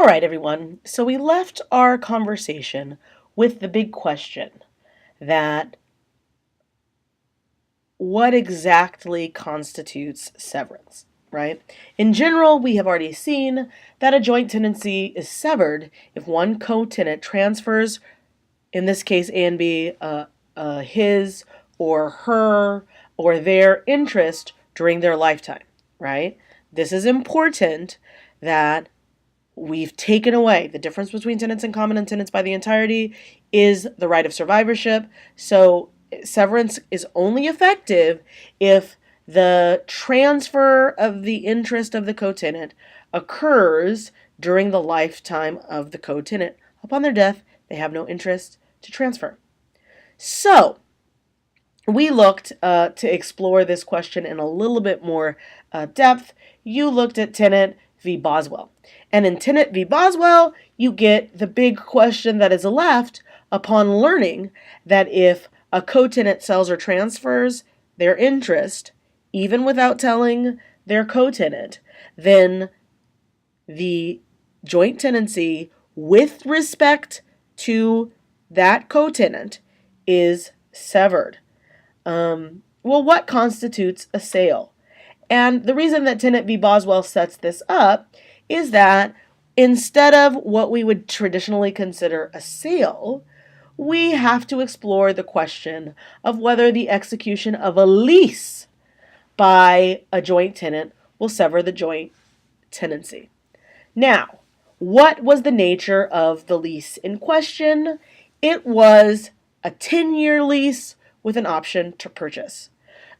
All right, everyone. So we left our conversation with the big question that what exactly constitutes severance, right? In general, we have already seen that a joint tenancy is severed if one co-tenant transfers, in this case A and B, his or her or their interest during their lifetime, right? This is important that we've taken away the difference between tenants in common and tenants by the entirety is the right of survivorship. So severance is only effective if the transfer of the interest of the co-tenant occurs during the lifetime of the co-tenant. Upon their death, they have no interest to transfer. So we looked to explore this question in a little bit more depth. You looked at Tenant v. Boswell. And in Tenant v. Boswell, you get the big question that is left upon learning that if a co-tenant sells or transfers their interest, even without telling their co-tenant, then the joint tenancy with respect to that co-tenant is severed. Well, what constitutes a sale? And the reason that Tenant v. Boswell sets this up is that instead of what we would traditionally consider a sale, we have to explore the question of whether the execution of a lease by a joint tenant will sever the joint tenancy. Now, what was the nature of the lease in question? It was a 10-year lease with an option to purchase.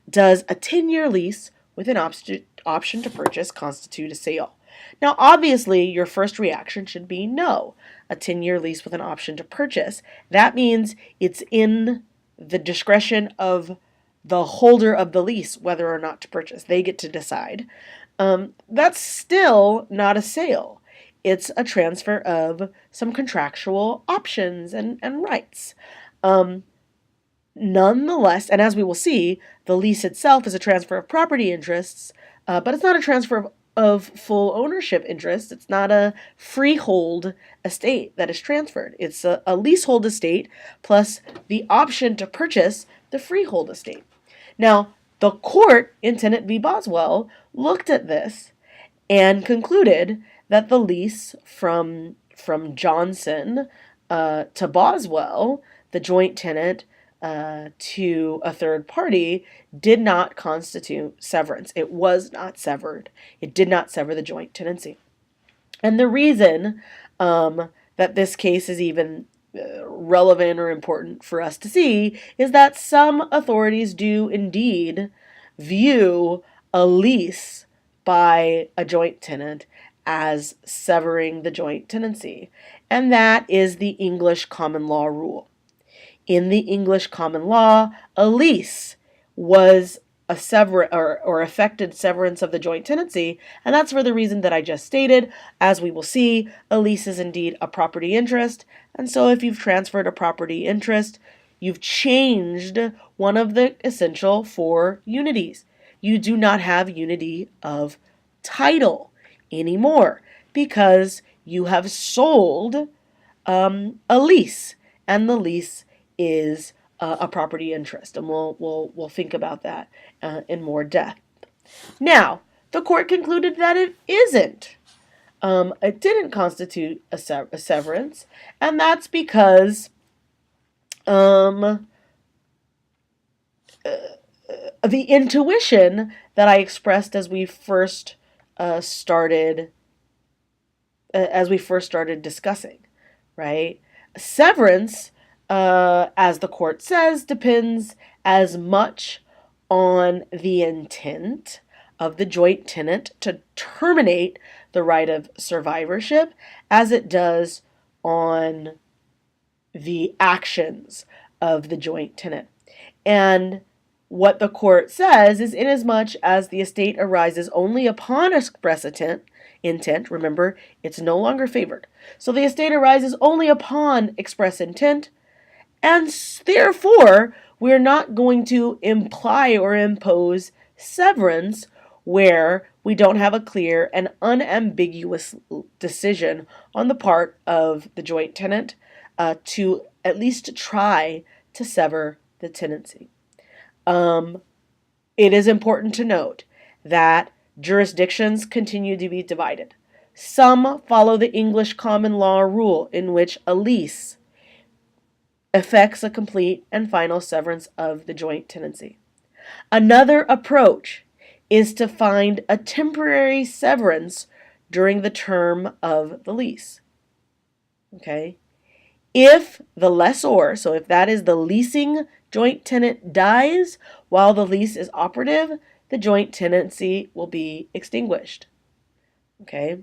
Does a 10-year lease with an option to purchase constitute a sale? Now, obviously, your first reaction should be no. A 10-year lease with an option to purchase. That means it's in the discretion of the holder of the lease whether or not to purchase. They get to decide. That's still not a sale. It's a transfer of some contractual options and rights. Nonetheless, and as we will see, the lease itself is a transfer of property interests, but it's not a transfer of full ownership interests. It's not a freehold estate that is transferred. It's a leasehold estate plus the option to purchase the freehold estate. Now, the court in Tenant v. Boswell looked at this and concluded that the lease from Johnson to Boswell, the joint tenant, to a third party did not constitute severance. It was not severed. It did not sever the joint tenancy. And the reason that this case is even relevant or important for us to see is that some authorities do indeed view a lease by a joint tenant as severing the joint tenancy. And that is the English common law rule. In the English common law, a lease was a or affected severance of the joint tenancy, and that's for the reason that I just stated. As we will see, a lease is indeed a property interest, and so if you've transferred a property interest, you've changed one of the essential four unities. You do not have unity of title anymore because you have sold a lease, and the lease is a property interest, and we'll think about that in more depth. Now, the court concluded that it isn't. It didn't constitute a severance, and that's because the intuition that I expressed as we first started discussing, right? Severance, as the court says, depends as much on the intent of the joint tenant to terminate the right of survivorship as it does on the actions of the joint tenant. And what the court says is, inasmuch as the estate arises only upon express intent, remember, it's no longer favored. So the estate arises only upon express intent, and therefore, we're not going to imply or impose severance where we don't have a clear and unambiguous decision on the part of the joint tenant to at least try to sever the tenancy. It is important to note that jurisdictions continue to be divided. Some follow the English common law rule in which a lease effects a complete and final severance of the joint tenancy. Another approach is to find a temporary severance during the term of the lease. Okay? If the lessor, so if that is the leasing joint tenant, dies while the lease is operative, the joint tenancy will be extinguished. Okay?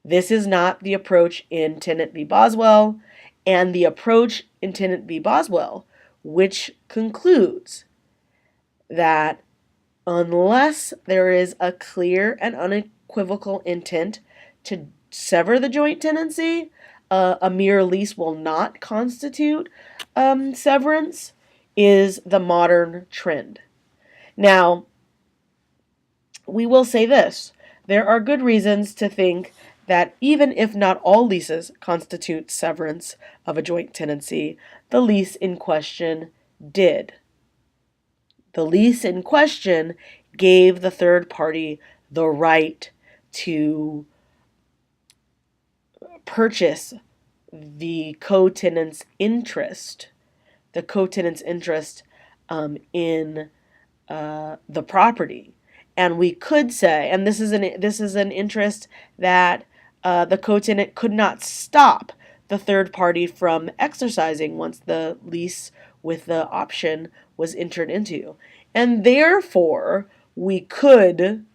This is not the approach in Tenant v. Boswell, and the approach in Tenant v. Boswell, which concludes that unless there is a clear and unequivocal intent to sever the joint tenancy, a mere lease will not constitute severance, is the modern trend. Now, we will say this. There are good reasons to think that even if not all leases constitute severance of a joint tenancy, the lease in question did. The lease in question gave the third party the right to purchase the co-tenant's interest, in the property. And we could say, and this is an interest that the co-tenant could not stop the third party from exercising once the lease with the option was entered into. And therefore, we could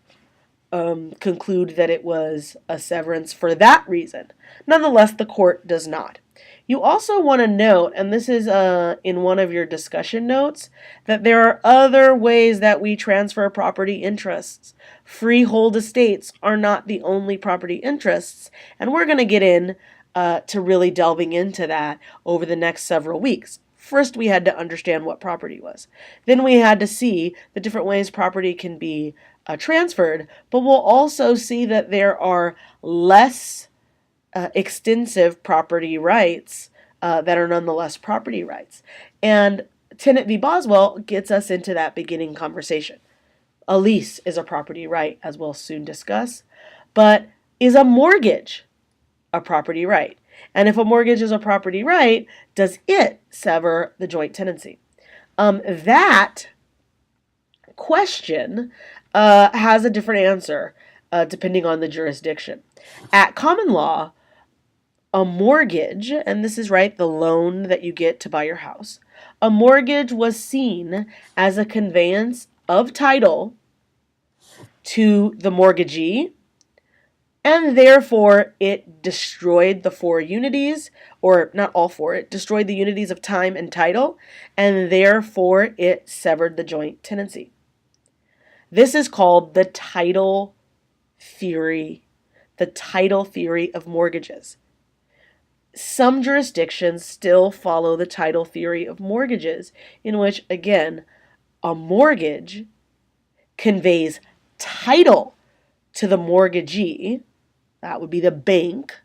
conclude that it was a severance for that reason. Nonetheless, the court does not. You also want to note, and this is in one of your discussion notes, that there are other ways that we transfer property interests. Freehold estates are not the only property interests, and we're going to get in to really delving into that over the next several weeks. First, we had to understand what property was. Then we had to see the different ways property can be transferred, but we'll also see that there are less extensive property rights that are nonetheless property rights. And Tenant v. Boswell gets us into that beginning conversation. A lease is a property right, as we'll soon discuss, but is a mortgage a property right? And if a mortgage is a property right, does it sever the joint tenancy? That question has a different answer depending on the jurisdiction. At common law, a mortgage, and this is right, the loan that you get to buy your house, a mortgage was seen as a conveyance of title to the mortgagee, and therefore it destroyed the four unities, or not all four, it destroyed the unities of time and title, and therefore it severed the joint tenancy. This is called the title theory of mortgages. Some jurisdictions still follow the title theory of mortgages, in which, again, a mortgage conveys title to the mortgagee. That would be the bank,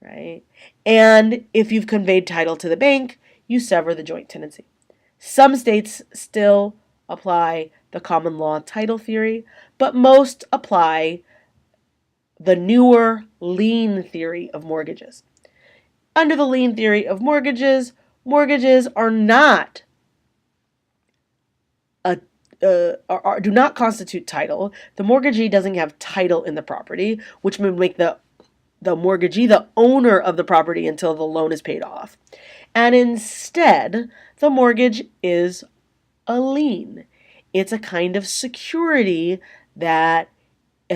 right? And if you've conveyed title to the bank, you sever the joint tenancy. Some states still apply the common law title theory, but most apply the newer lien theory of mortgages. Under the lien theory of mortgages, mortgages are not do not constitute title. The mortgagee doesn't have title in the property, which would make the mortgagee the owner of the property until the loan is paid off. And instead, the mortgage is a lien. It's a kind of security a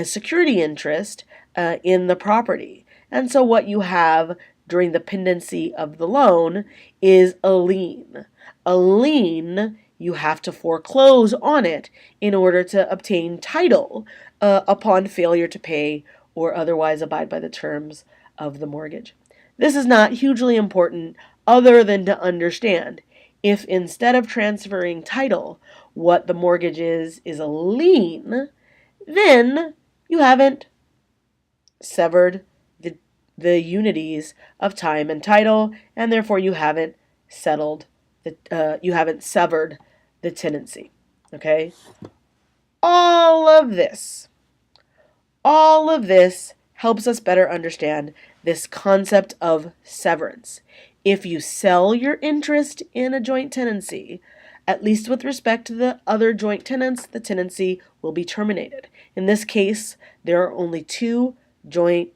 security interest in the property. And so what you have during the pendency of the loan is a lien. A lien, you have to foreclose on it in order to obtain title upon failure to pay or otherwise abide by the terms of the mortgage. This is not hugely important other than to understand if instead of transferring title, what the mortgage is a lien, then you haven't severed the unities of time and title, and therefore you haven't severed the tenancy. Okay? All of this helps us better understand this concept of severance. If you sell your interest in a joint tenancy, at least with respect to the other joint tenants, the tenancy will be terminated. In this case, there are only two joint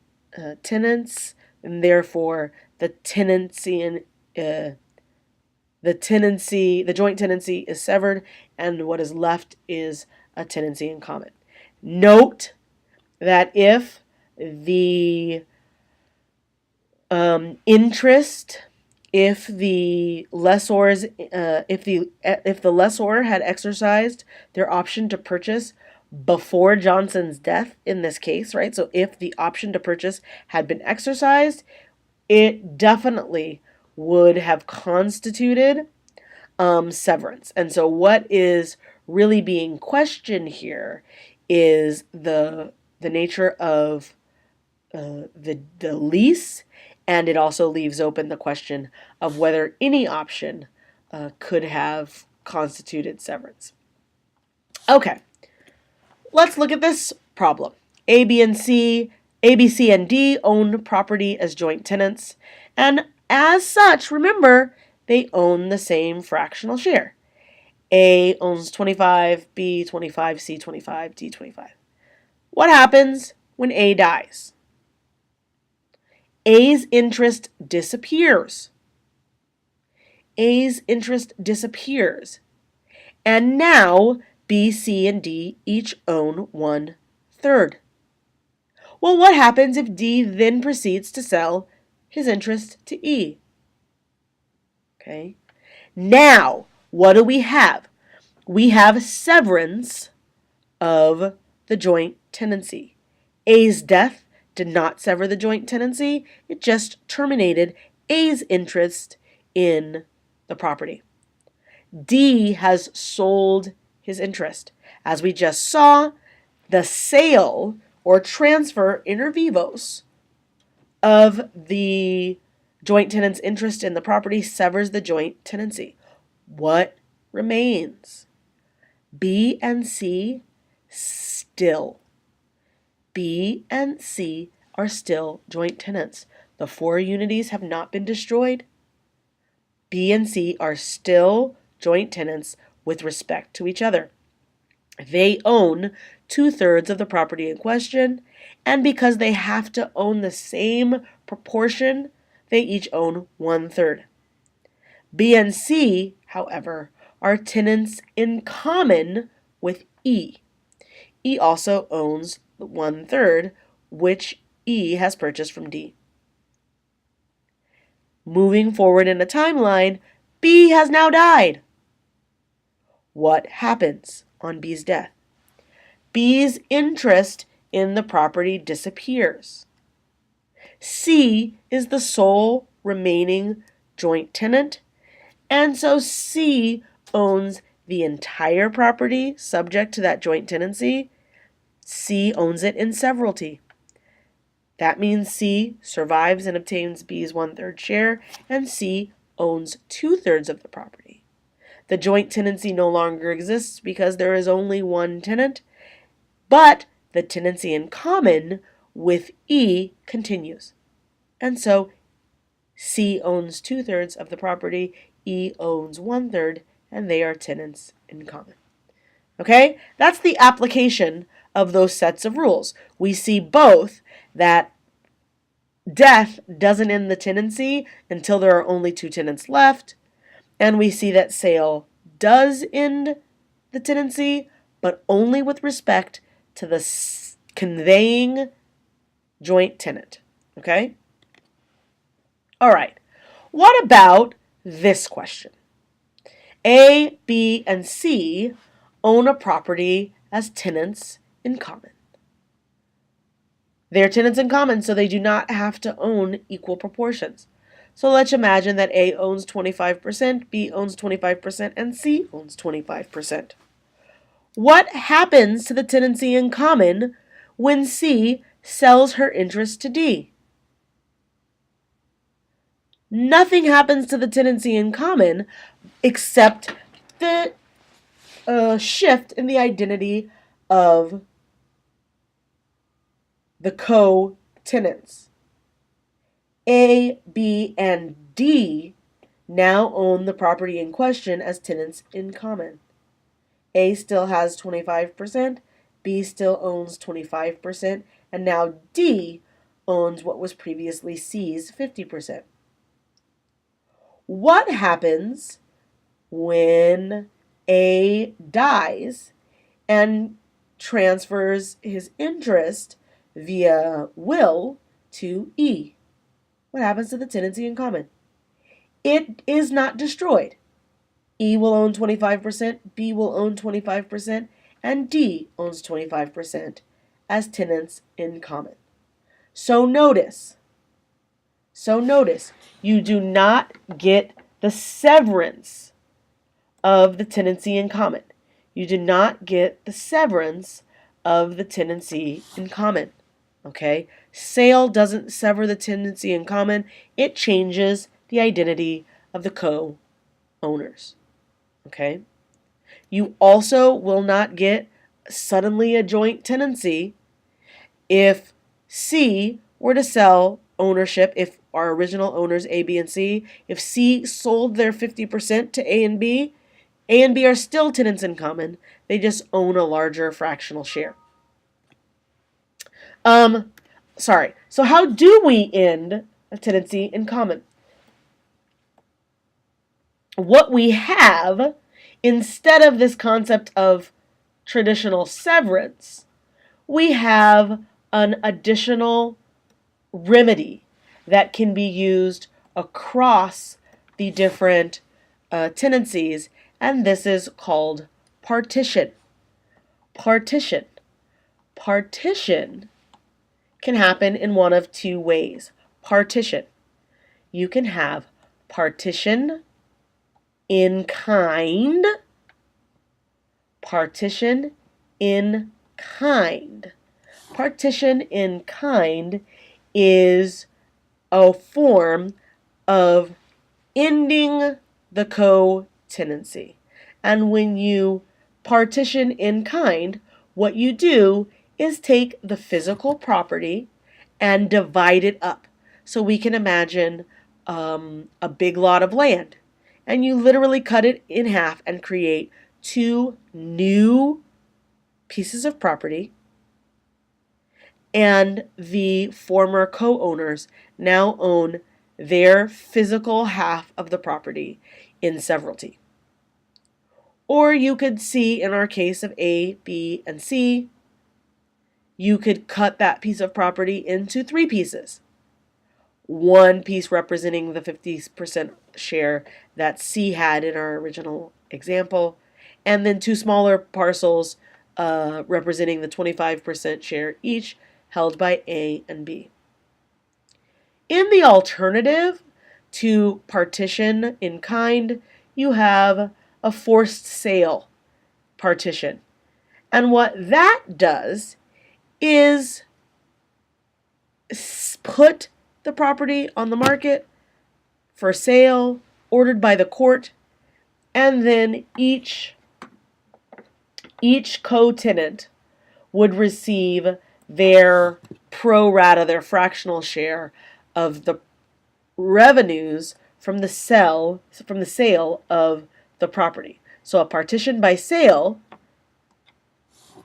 tenants, and therefore the joint tenancy is severed, and what is left is a tenancy in common. Note that if the interest, if the lessor had exercised their option to purchase before Johnson's death in this case, right? So if the option to purchase had been exercised, it definitely would have constituted severance. And so what is really being questioned here is the nature of the lease, and it also leaves open the question of whether any option could have constituted severance. Okay, let's look at this problem. A, B, C, and D own property as joint tenants, and as such, remember, they own the same fractional share. A owns 25, B 25, C 25, D 25. What happens when A dies? A's interest disappears. A's interest disappears. And now B, C, and D each own 1/3. Well, what happens if D then proceeds to sell his interest to E? Okay. Now, what do we have? We have severance of the joint tenancy. A's death did not sever the joint tenancy. It just terminated A's interest in the property. D has sold his interest. As we just saw, the sale or transfer inter vivos of the joint tenant's interest in the property severs the joint tenancy. What remains? B and C still. B and C are still joint tenants. The four unities have not been destroyed. B and C are still joint tenants with respect to each other. They own 2/3 of the property in question, and because they have to own the same proportion, they each own 1/3. B and C, however, are tenants in common with E. E also owns 1/3, which E has purchased from D. Moving forward in the timeline, B has now died. What happens on B's death? B's interest in the property disappears. C is the sole remaining joint tenant, and so C owns the entire property subject to that joint tenancy. C owns it in severalty. That means C survives and obtains B's 1/3 share, and C owns 2/3 of the property. The joint tenancy no longer exists because there is only one tenant, but the tenancy in common with E continues. And so C owns 2/3 of the property, E owns 1/3, and they are tenants in common. Okay? That's the application of those sets of rules. We see both that death doesn't end the tenancy until there are only two tenants left, and we see that sale does end the tenancy, but only with respect to the conveying joint tenant. Okay? All right. What about this question? A, B, and C own a property as tenants in common. They're tenants in common, so they do not have to own equal proportions. So let's imagine that A owns 25%, B owns 25%, and C owns 25%. What happens to the tenancy in common when C sells her interest to D? Nothing happens to the tenancy in common except the shift in the identity of the co-tenants. A, B, and D now own the property in question as tenants in common. A still has 25%, B still owns 25%, and now D owns what was previously C's 50%. What happens when A dies and transfers his interest via will to E? What happens to the tenancy in common? It is not destroyed. E will own 25%, B will own 25%, and D owns 25% as tenants in common. So notice, you do not get the severance of the tenancy in common. You do not get the severance of the tenancy in common. Okay? Sale doesn't sever the tenancy in common. It changes the identity of the co-owners. Okay? You also will not get suddenly a joint tenancy if C were to sell ownership, if our original owners A, B, and C, if C sold their 50% to A and B are still tenants in common. They just own a larger fractional share. So how do we end a tenancy in common? What we have, instead of this concept of traditional severance, we have an additional remedy that can be used across the different tenancies, and this is called partition. Partition can happen in one of two ways. Partition. You can have partition in kind. Partition in kind. Partition in kind is a form of ending the co-tenancy. And when you partition in kind, what you do is take the physical property and divide it up. So we can imagine a big lot of land, and you literally cut it in half and create two new pieces of property, and the former co-owners now own their physical half of the property in severalty. Or you could see, in our case of A, B, and C, you could cut that piece of property into three pieces. One piece representing the 50% share that C had in our original example, and then two smaller parcels representing the 25% share each, held by A and B. In the alternative to partition in kind, you have a forced sale partition. And what that does is put the property on the market for sale, ordered by the court, and then each co-tenant would receive their pro rata, their fractional share of the revenues from the sale of the property. So a partition by sale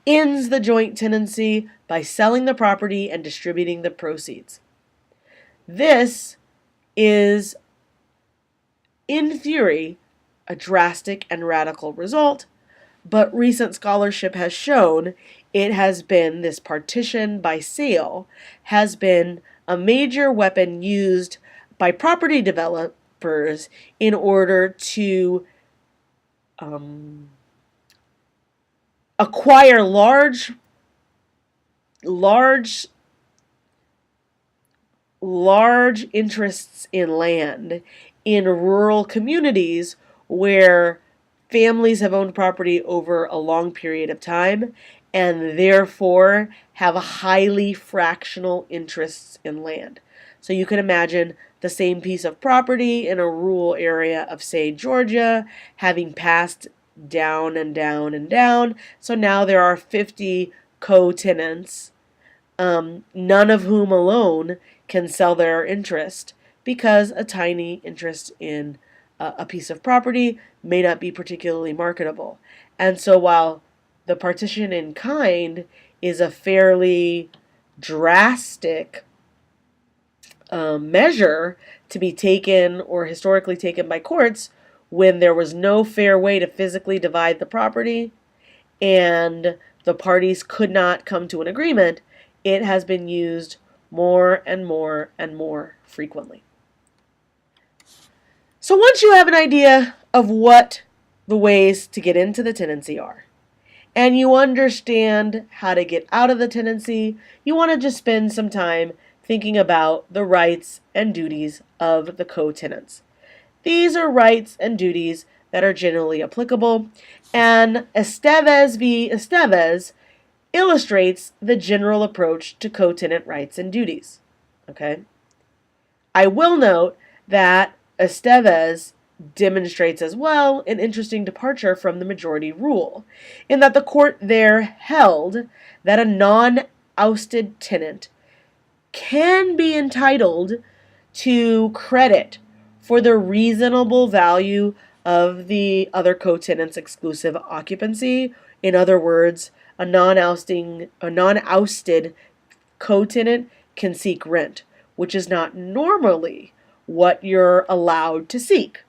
ends the joint tenancy by selling the property and distributing the proceeds. This is, in theory, a drastic and radical result, but recent scholarship has shown this partition by sale has been a major weapon used by property developers in order to acquire large interests in land in rural communities where families have owned property over a long period of time and therefore have a highly fractional interests in land. So you can imagine the same piece of property in a rural area of, say, Georgia, having passed down and down and down. So now there are 50 co-tenants, none of whom alone can sell their interest because a tiny interest in a piece of property may not be particularly marketable. And so while the partition in kind is a fairly drastic measure to be taken or historically taken by courts when there was no fair way to physically divide the property and the parties could not come to an agreement, it has been used more and more and more frequently. So once you have an idea of what the ways to get into the tenancy are, and you understand how to get out of the tenancy, you want to just spend some time thinking about the rights and duties of the co-tenants. These are rights and duties that are generally applicable, and Estevez v. Estevez illustrates the general approach to co-tenant rights and duties. Okay? I will note that Estevez demonstrates as well an interesting departure from the majority rule, in that the court there held that a non-ousted tenant can be entitled to credit for the reasonable value of the other co-tenant's exclusive occupancy. In other words, a non-ousted co-tenant can seek rent, which is not normally what you're allowed to seek,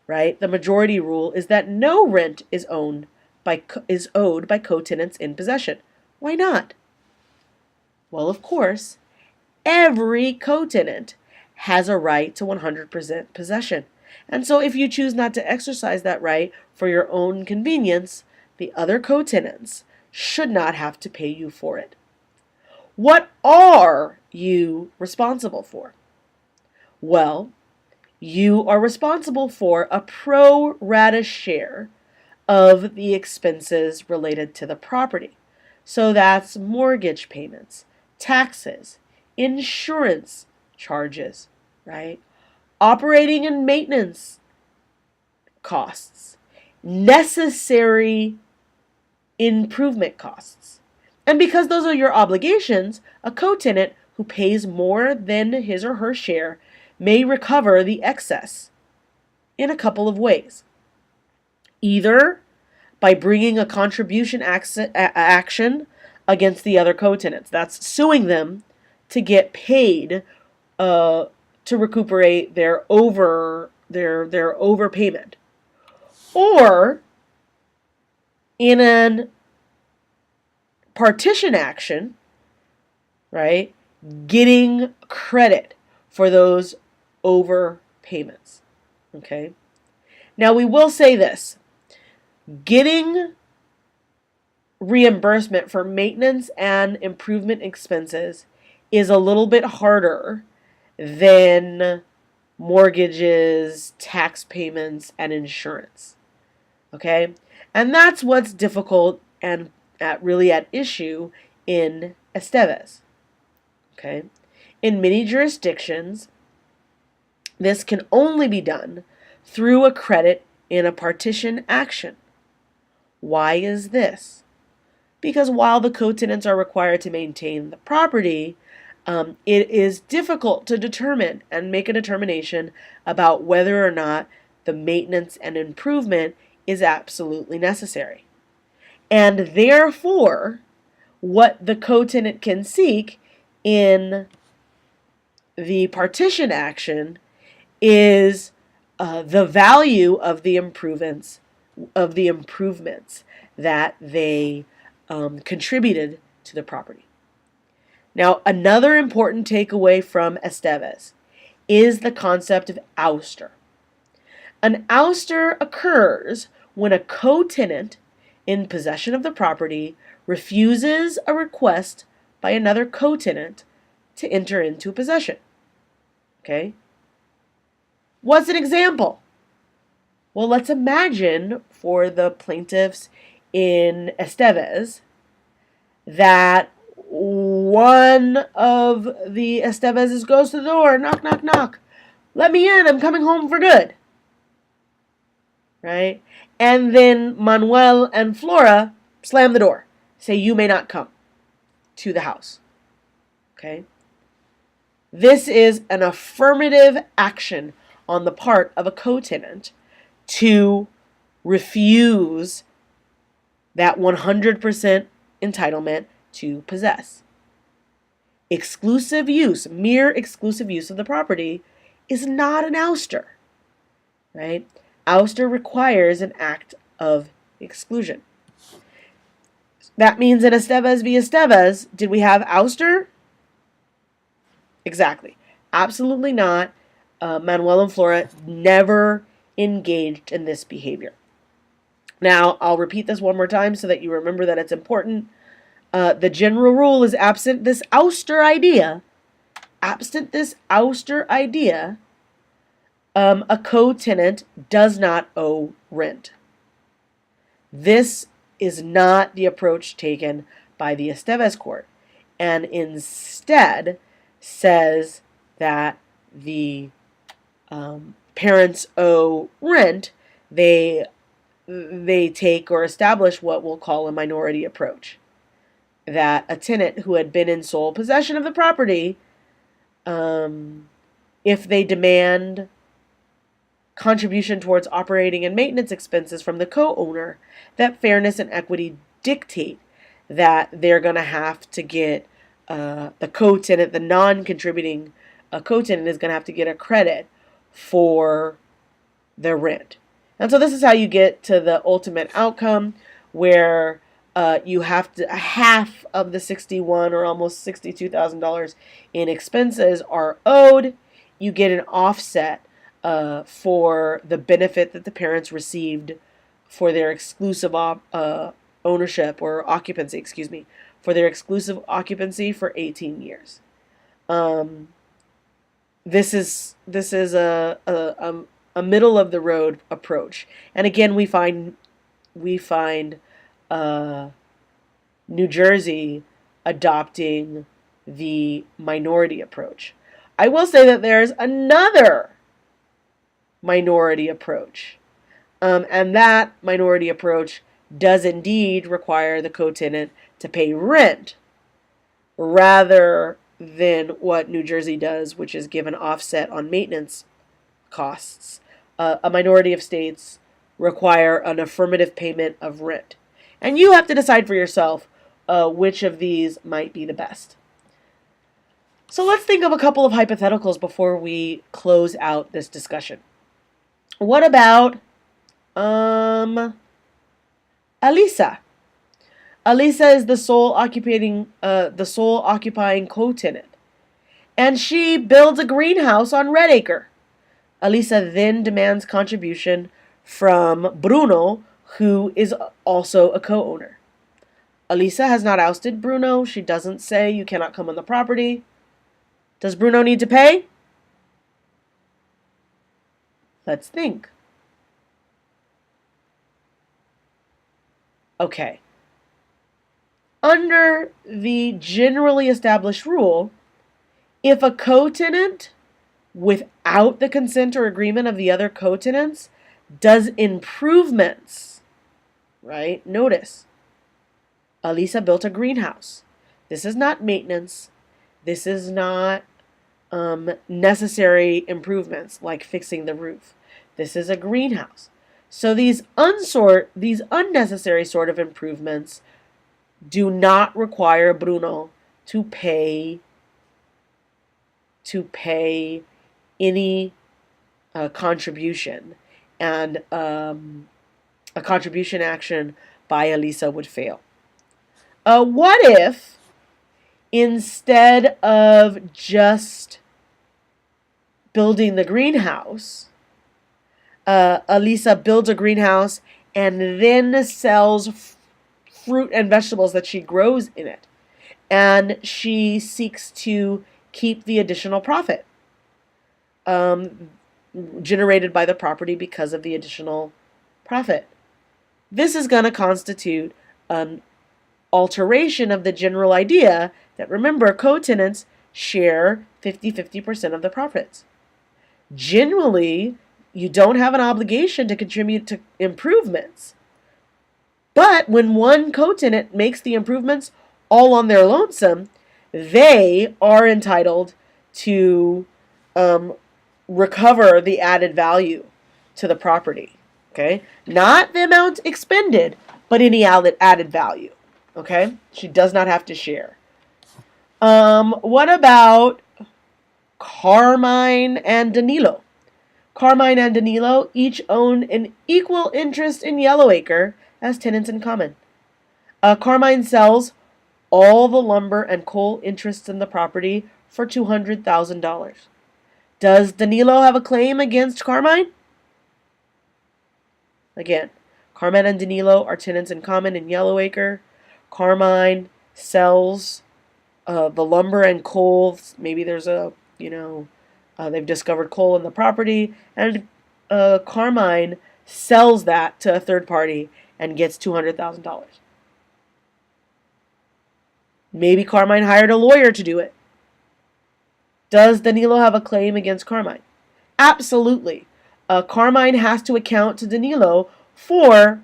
right? The majority rule is that no rent is owed by co-tenants in possession. Why not? Well, of course, every co-tenant has a right to 100% possession. And so if you choose not to exercise that right for your own convenience, the other co-tenants should not have to pay you for it. What are you responsible for? Well, you are responsible for a pro rata share of the expenses related to the property. So that's mortgage payments, taxes, insurance charges, right? Operating and maintenance costs, necessary improvement costs. And because those are your obligations, a co-tenant who pays more than his or her share may recover the excess in a couple of ways. Either by bringing a contribution action against the other co-tenants. That's suing them to get paid to recuperate their overpayment. Or in a partition action, right, getting credit for those overpayments. Okay? Now we will say this. Getting reimbursement for maintenance and improvement expenses is a little bit harder than mortgages, tax payments, and insurance. Okay? And that's what's difficult and really at issue in Estevez. Okay? In many jurisdictions, this can only be done through a credit in a partition action. Why is this? Because while the co-tenants are required to maintain the property, it is difficult to determine and make a determination about whether or not the maintenance and improvement is absolutely necessary. And therefore, what the co-tenant can seek in the partition action is the value of the improvements that they contributed to the property. Now, another important takeaway from Estevez is the concept of ouster. An ouster occurs when a co-tenant in possession of the property refuses a request by another co-tenant to enter into possession. Okay? What's an example? Well, let's imagine for the plaintiffs in Estevez that one of the Estevezes goes to the door, knock, knock, knock. Let me in, I'm coming home for good. Right? And then Manuel and Flora slam the door, say you may not come to the house. Okay? This is an affirmative action on the part of a co-tenant to refuse that 100% entitlement to possess. Exclusive use, mere exclusive use of the property is not an ouster, right? Ouster requires an act of exclusion. That means in Estevez v. Estevez, did we have ouster? Exactly. Absolutely not. Manuel and Flora never engaged in this behavior. Now, I'll repeat this one more time so that you remember that it's important. The general rule is absent this ouster idea, a co-tenant does not owe rent. This is not the approach taken by the Estevez court, and instead says that the parents owe rent. They take or establish what we'll call a minority approach. That a tenant who had been in sole possession of the property, if they demand contribution towards operating and maintenance expenses from the co-owner, that fairness and equity dictate that they're going to have to get the co-tenant, the non-contributing co-tenant is going to have to get a credit for their rent. And so this is how you get to the ultimate outcome where you have to, half of the $61,000 or almost $62,000 in expenses are owed. You get an offset for the benefit that the parents received for their exclusive ownership or occupancy, for their exclusive occupancy for 18 years. This is a middle of the road approach, and again we find New Jersey adopting the minority approach. I will say that there's another minority approach, and that minority approach does indeed require the co-tenant to pay rent rather than what New Jersey does, which is give an offset on maintenance costs. A minority of states require an affirmative payment of rent. And you have to decide for yourself which of these might be the best. So let's think of a couple of hypotheticals before we close out this discussion. What about Alisa? Alisa is the sole occupying co-tenant, and she builds a greenhouse on Red Acre. Alisa then demands contribution from Bruno, who is also a co-owner. Alisa has not ousted Bruno. She doesn't say you cannot come on the property. Does Bruno need to pay? Let's think. Okay. Under the generally established rule, if a co-tenant, without the consent or agreement of the other co-tenants, does improvements, right? Notice, Alisa built a greenhouse. This is not maintenance. This is not necessary improvements like fixing the roof. This is a greenhouse. So these unnecessary sort of improvements do not require Bruno to pay any contribution, and a contribution action by Alisa would fail. What if instead of just building the greenhouse, Alisa builds a greenhouse and then sells fruit and vegetables that she grows in it, and she seeks to keep the additional profit? generated by the property because of the additional profit. This is going to constitute an alteration of the general idea that, remember, co-tenants share 50-50% of the profits. Generally, you don't have an obligation to contribute to improvements. But when one co-tenant makes the improvements all on their lonesome, they are entitled to recover the added value to the property. Okay? Not the amount expended, but any added value. Okay? She does not have to share. What about Carmine and Danilo? Carmine and Danilo each own an equal interest in Yellowacre as tenants in common. Carmine sells all the lumber and coal interests in the property for $200,000. Does Danilo have a claim against Carmine? Again, Carmine and Danilo are tenants in common in Yellowacre. Carmine sells the lumber and coal. Maybe there's they've discovered coal in the property, and Carmine sells that to a third party and gets $200,000. Maybe Carmine hired a lawyer to do it. Does Danilo have a claim against Carmine? Absolutely. Carmine has to account to Danilo for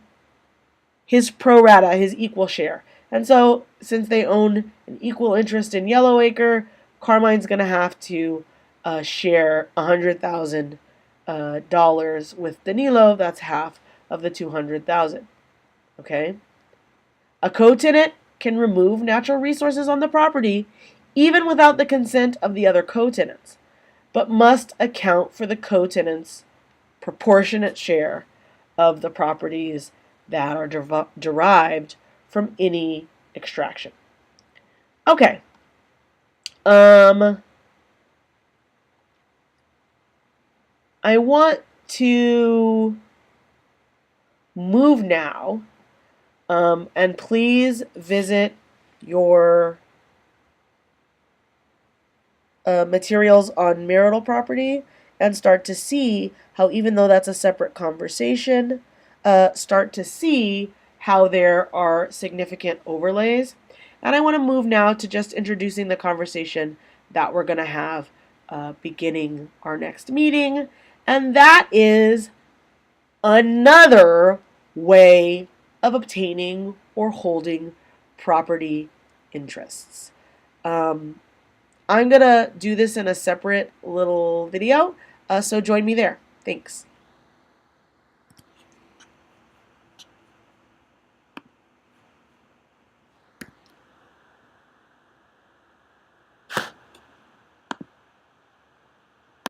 his pro rata, his equal share. And so, since they own an equal interest in Yellowacre, Carmine's going to have to share $100,000 with Danilo. That's half of the $200,000. Okay? A co-tenant can remove natural resources on the property even without the consent of the other co-tenants, but must account for the co-tenant's proportionate share of the properties that are derived from any extraction. Okay. I want to move now, and please visit your materials on marital property and start to see how, even though that's a separate conversation, start to see how there are significant overlays. And I want to move now to just introducing the conversation that we're going to have beginning our next meeting, and that is another way of obtaining or holding property interests. I'm going to do this in a separate little video, so join me there. Thanks.